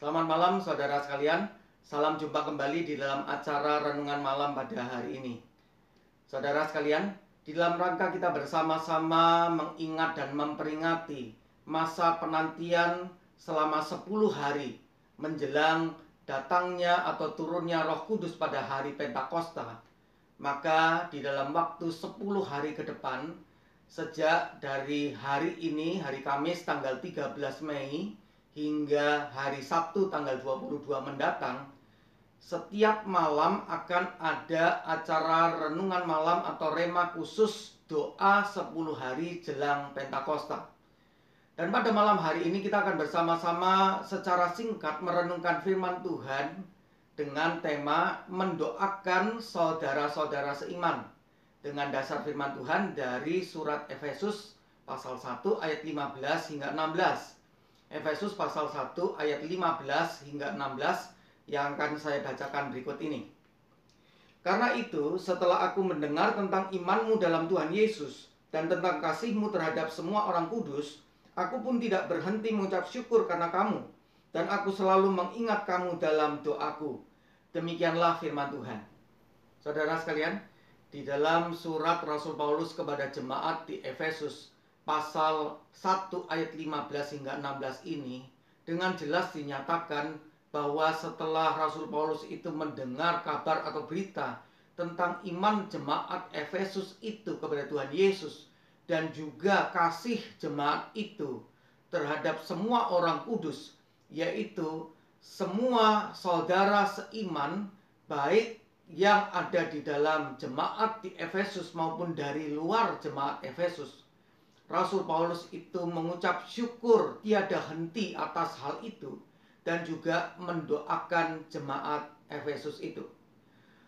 Selamat malam saudara sekalian. Salam jumpa kembali di dalam acara Renungan Malam pada hari ini. Saudara sekalian, di dalam rangka kita bersama-sama mengingat dan memperingati masa penantian selama 10 hari menjelang datangnya atau turunnya Roh Kudus pada hari Pentakosta. Maka di dalam waktu 10 hari ke depan, sejak dari hari ini, hari Kamis tanggal 13 Mei, hingga hari Sabtu tanggal 22 mendatang, setiap malam akan ada acara renungan malam atau rema khusus doa 10 hari jelang Pentakosta. Dan pada malam hari ini kita akan bersama-sama secara singkat merenungkan firman Tuhan dengan tema mendoakan saudara-saudara seiman, dengan dasar firman Tuhan dari surat Efesus pasal 1 ayat 15 hingga 16. Efesus pasal 1 ayat 15 hingga 16 yang akan saya bacakan berikut ini. Karena itu, setelah aku mendengar tentang imanmu dalam Tuhan Yesus dan tentang kasihmu terhadap semua orang kudus, aku pun tidak berhenti mengucap syukur karena kamu, dan aku selalu mengingat kamu dalam doaku. Demikianlah firman Tuhan. Saudara sekalian, di dalam surat Rasul Paulus kepada jemaat di Efesus pasal 1 ayat 15 hingga 16 ini dengan jelas dinyatakan bahwa setelah Rasul Paulus itu mendengar kabar atau berita tentang iman jemaat Efesus itu kepada Tuhan Yesus dan juga kasih jemaat itu terhadap semua orang kudus, yaitu semua saudara seiman, baik yang ada di dalam jemaat di Efesus maupun dari luar jemaat Efesus. Rasul Paulus itu mengucap syukur tiada henti atas hal itu dan juga mendoakan jemaat Efesus itu.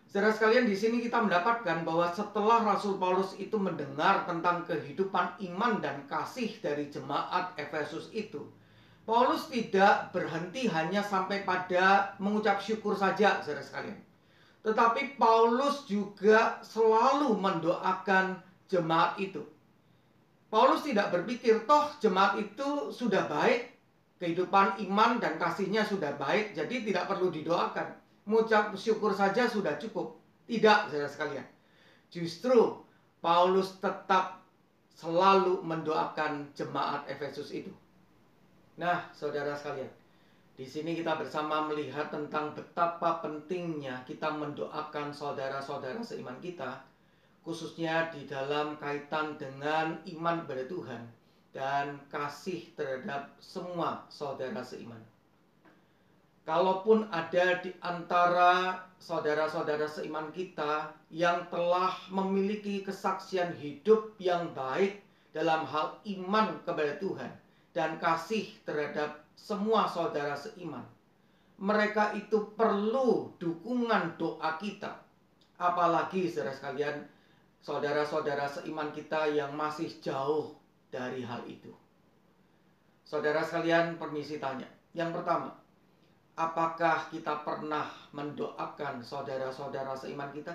Saudara sekalian, di sini kita mendapatkan bahwa setelah Rasul Paulus itu mendengar tentang kehidupan iman dan kasih dari jemaat Efesus itu, Paulus tidak berhenti hanya sampai pada mengucap syukur saja, saudara sekalian. Tetapi Paulus juga selalu mendoakan jemaat itu. Paulus tidak berpikir, toh jemaat itu sudah baik, kehidupan iman dan kasihnya sudah baik, jadi tidak perlu didoakan. Mengucap syukur saja sudah cukup. Tidak, saudara sekalian. Justru Paulus tetap selalu mendoakan jemaat Efesus itu. Nah, saudara sekalian, di sini kita bersama melihat tentang betapa pentingnya kita mendoakan saudara-saudara seiman kita, khususnya di dalam kaitan dengan iman kepada Tuhan dan kasih terhadap semua saudara seiman. Kalaupun ada di antara saudara-saudara seiman kita yang telah memiliki kesaksian hidup yang baik dalam hal iman kepada Tuhan dan kasih terhadap semua saudara seiman, mereka itu perlu dukungan doa kita. Apalagi saudara sekalian, saudara-saudara seiman kita yang masih jauh dari hal itu. Saudara sekalian, permisi tanya. Yang pertama, apakah kita pernah mendoakan saudara-saudara seiman kita?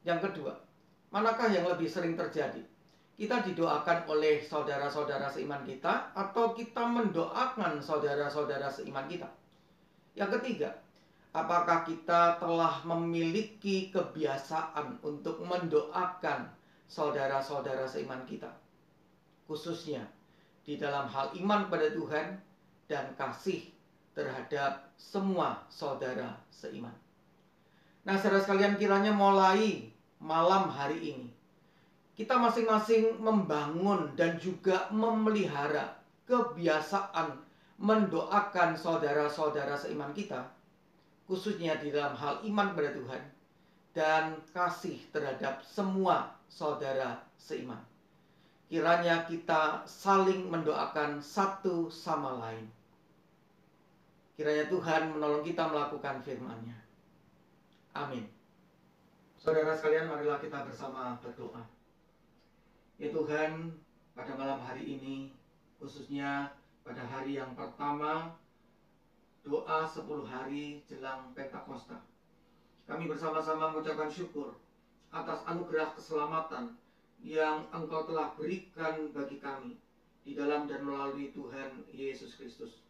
Yang kedua, manakah yang lebih sering terjadi? Kita didoakan oleh saudara-saudara seiman kita atau kita mendoakan saudara-saudara seiman kita? Yang ketiga, apakah kita telah memiliki kebiasaan untuk mendoakan saudara-saudara seiman kita, khususnya di dalam hal iman pada Tuhan dan kasih terhadap semua saudara seiman? Nah, saudara sekalian, kiranya mulai malam hari ini kita masing-masing membangun dan juga memelihara kebiasaan mendoakan saudara-saudara seiman kita, khususnya di dalam hal iman kepada Tuhan dan kasih terhadap semua saudara seiman. Kiranya kita saling mendoakan satu sama lain. Kiranya Tuhan menolong kita melakukan firman-Nya. Amin. Saudara sekalian, marilah kita bersama berdoa. Ya Tuhan, pada malam hari ini, khususnya pada hari yang pertama doa 10 hari jelang Pentakosta, kami bersama-sama mengucapkan syukur atas anugerah keselamatan yang Engkau telah berikan bagi kami di dalam dan melalui Tuhan Yesus Kristus.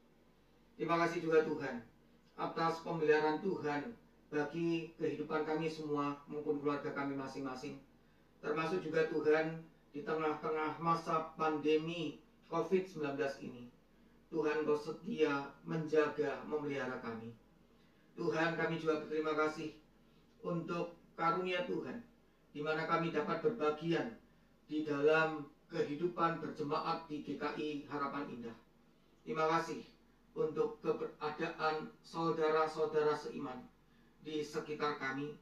Terima kasih juga Tuhan atas pemeliharaan Tuhan bagi kehidupan kami semua maupun keluarga kami masing-masing. Termasuk juga Tuhan di tengah-tengah masa pandemi COVID-19 ini. Tuhan Kau setia menjaga, memelihara kami. Tuhan, kami juga berterima kasih untuk karunia Tuhan, di mana kami dapat berbagian di dalam kehidupan berjemaat di GKI Harapan Indah. Terima kasih untuk keberadaan saudara-saudara seiman di sekitar kami,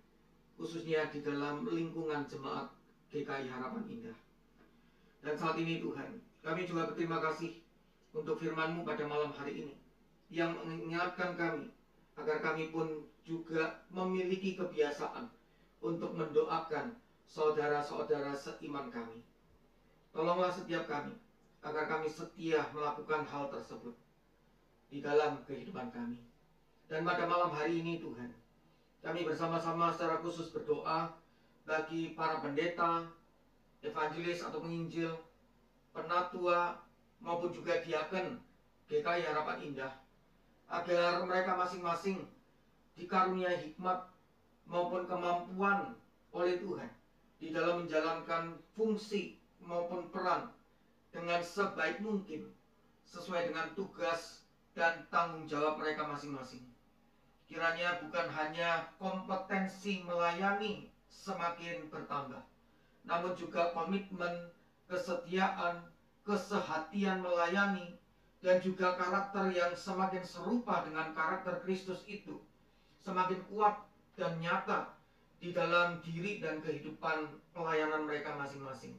khususnya di dalam lingkungan jemaat GKI Harapan Indah. Dan saat ini Tuhan, kami juga berterima kasih untuk firman-Mu pada malam hari ini, yang mengingatkan kami agar kami pun juga memiliki kebiasaan untuk mendoakan saudara-saudara seiman kami. Tolonglah setiap kami agar kami setia melakukan hal tersebut di dalam kehidupan kami. Dan pada malam hari ini Tuhan, kami bersama-sama secara khusus berdoa bagi para pendeta, evangelis atau penginjil, penatua maupun juga diaken GKI Harapan Indah, agar mereka masing-masing dikaruniai hikmat maupun kemampuan oleh Tuhan di dalam menjalankan fungsi maupun peran dengan sebaik mungkin sesuai dengan tugas dan tanggung jawab mereka masing-masing. Kiranya bukan hanya kompetensi melayani semakin bertambah, namun juga komitmen, kesetiaan, kesehatian melayani, dan juga karakter yang semakin serupa dengan karakter Kristus itu semakin kuat dan nyata di dalam diri dan kehidupan pelayanan mereka masing-masing.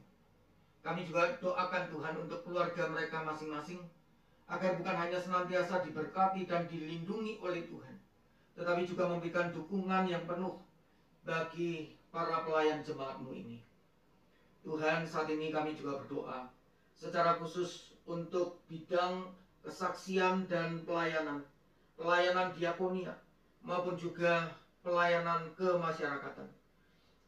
Kami juga doakan Tuhan untuk keluarga mereka masing-masing, agar bukan hanya senantiasa diberkati dan dilindungi oleh Tuhan, tetapi juga memberikan dukungan yang penuh bagi para pelayan jemaat-Mu ini. Tuhan, saat ini kami juga berdoa secara khusus untuk bidang kesaksian dan pelayanan diakonia maupun juga pelayanan kemasyarakatan.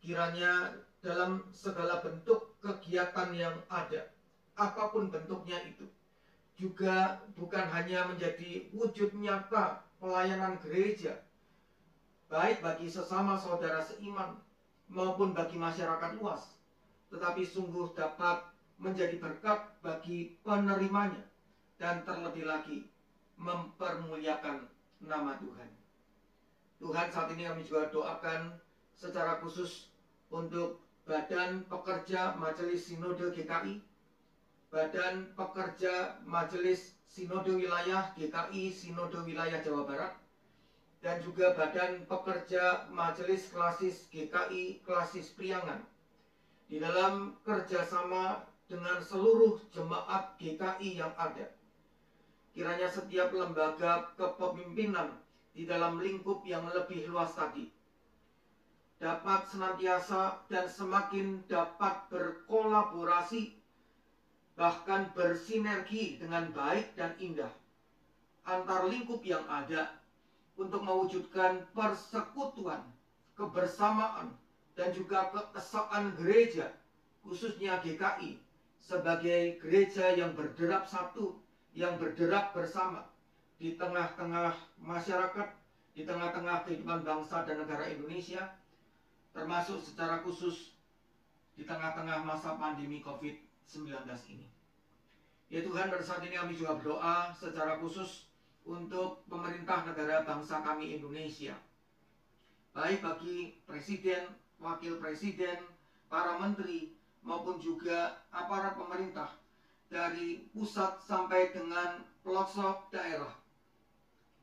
Kiranya dalam segala bentuk kegiatan yang ada, apapun bentuknya itu, juga bukan hanya menjadi wujud nyata pelayanan gereja, baik bagi sesama saudara seiman maupun bagi masyarakat luas, tetapi sungguh dapat menjadi berkat bagi penerimanya, dan terlebih lagi mempermuliakan nama Tuhan. Tuhan, saat ini kami juga doakan secara khusus untuk Badan Pekerja Majelis Sinode GKI, Badan Pekerja Majelis Sinode Wilayah GKI Sinode Wilayah Jawa Barat, dan juga Badan Pekerja Majelis Klasis GKI Klasis Priangan, di dalam kerjasama dengan seluruh jemaat GKI yang ada. Kiranya setiap lembaga kepemimpinan di dalam lingkup yang lebih luas tadi dapat senantiasa dan semakin dapat berkolaborasi, bahkan bersinergi dengan baik dan indah antar lingkup yang ada untuk mewujudkan persekutuan, kebersamaan, dan juga keesaan gereja, khususnya GKI, sebagai gereja yang berderap satu, yang berderap bersama di tengah-tengah masyarakat, di tengah-tengah kehidupan bangsa dan negara Indonesia, termasuk secara khusus di tengah-tengah masa pandemi COVID-19 ini. Ya Tuhan, pada saat ini kami juga berdoa secara khusus untuk pemerintah negara bangsa kami Indonesia, baik bagi presiden, wakil presiden, para menteri, maupun juga aparat pemerintah dari pusat sampai dengan pelosok daerah,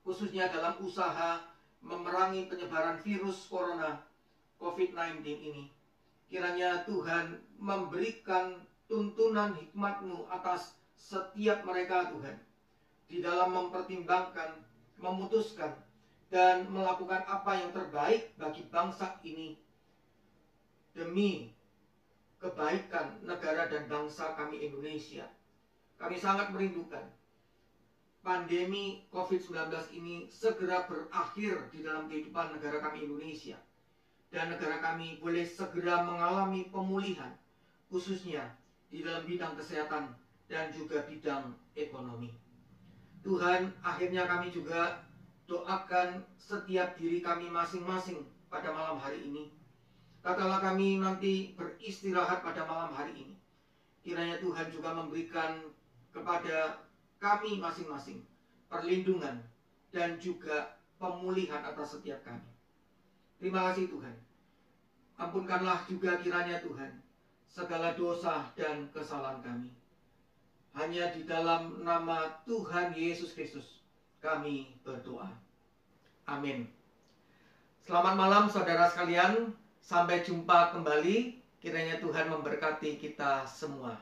khususnya dalam usaha memerangi penyebaran virus corona COVID-19 ini. Kiranya Tuhan memberikan tuntunan hikmat-Mu atas setiap mereka, Tuhan, di dalam mempertimbangkan, memutuskan, dan melakukan apa yang terbaik bagi bangsa ini demi kebaikan negara dan bangsa kami Indonesia. Kami sangat merindukan pandemi COVID-19 ini segera berakhir di dalam kehidupan negara kami Indonesia, dan negara kami boleh segera mengalami pemulihan, khususnya di dalam bidang kesehatan dan juga bidang ekonomi. Tuhan, akhirnya kami juga doakan setiap diri kami masing-masing pada malam hari ini. Tatkala kami nanti beristirahat pada malam hari ini, kiranya Tuhan juga memberikan kepada kami masing-masing perlindungan dan juga pemulihan atas setiap kami. Terima kasih Tuhan. Ampunkanlah juga kiranya Tuhan segala dosa dan kesalahan kami. Hanya di dalam nama Tuhan Yesus Kristus kami berdoa. Amin. Selamat malam saudara sekalian. Sampai jumpa kembali. Kiranya Tuhan memberkati kita semua.